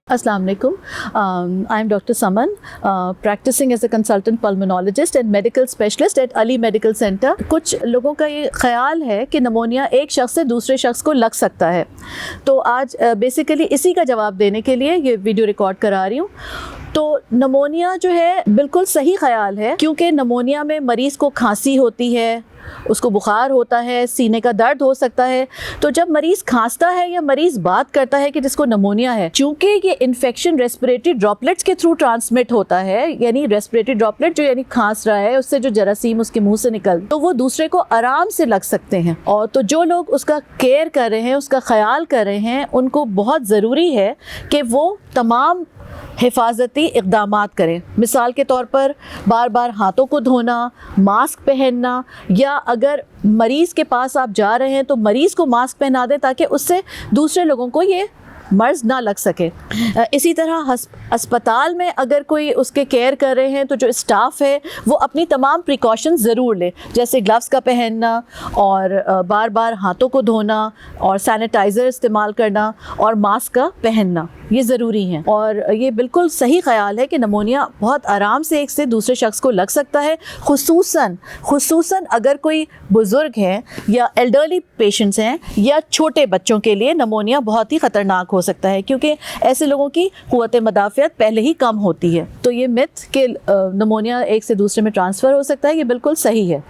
Assalamu alaikum. I am Dr. Saman, practicing as a consultant pulmonologist and medical specialist at Ali Medical Center. कुछ लोगों का ये ख्याल है कि नमोनिया एक शख्स से दूसरे शख्स को लग सकता है, तो आज बेसिकली इसी का जवाब देने के लिए ये वीडियो रिकॉर्ड करा रही हूँ। तो नमोनिया जो है बिल्कुल सही ख्याल है, क्योंकि नमोनिया में मरीज़ को खांसी होती है, उसको बुखार होता है, सीने का दर्द हो सकता है। तो जब मरीज़ खांसता है या मरीज़ बात करता है कि जिसको नमोनिया है, चूँकि ये इन्फेक्शन रेस्पिरेटरी ड्रॉपलेट्स के थ्रू ट्रांसमिट होता है, यानी रेस्पिरेटरी ड्रॉपलेट जो यानी खांस रहा है उससे जो जरासीम उसके मुंह से निकल, तो वो दूसरे को आराम से लग सकते हैं। और तो जो लोग उसका केयर कर रहे हैं, उसका ख्याल कर रहे हैं, उनको बहुत ज़रूरी है कि वो तमाम हिफाजती इक़दामात करें। मिसाल के तौर पर बार बार हाथों को धोना, मास्क पहनना, या अगर मरीज़ के पास आप जा रहे हैं तो मरीज़ को मास्क पहना दें ताकि उससे दूसरे लोगों को ये मर्ज़ ना लग सके। इसी तरह अस्पताल में अगर कोई उसके केयर कर रहे हैं तो जो स्टाफ है वो अपनी तमाम प्रिकॉशंस ज़रूर ले, जैसे ग्लव्स का पहनना और बार बार हाथों को धोना और सैनिटाइज़र इस्तेमाल करना और मास्क का पहनना, ये ज़रूरी हैं। और ये बिल्कुल सही ख्याल है कि नमोनिया बहुत आराम से एक से दूसरे शख्स को लग सकता है, खुसूसन अगर कोई बुज़ुर्ग हैं या एल्डरली पेशेंट्स हैं या छोटे बच्चों के लिए नमोनिया बहुत ही ख़तरनाक हो सकता है, क्योंकि ऐसे लोगों की क़ुव्वत मदाफ़ियत पहले ही कम होती है। तो ये मिथ कि नमोनिया एक से दूसरे में ट्रांसफ़र हो सकता है, ये बिल्कुल सही है।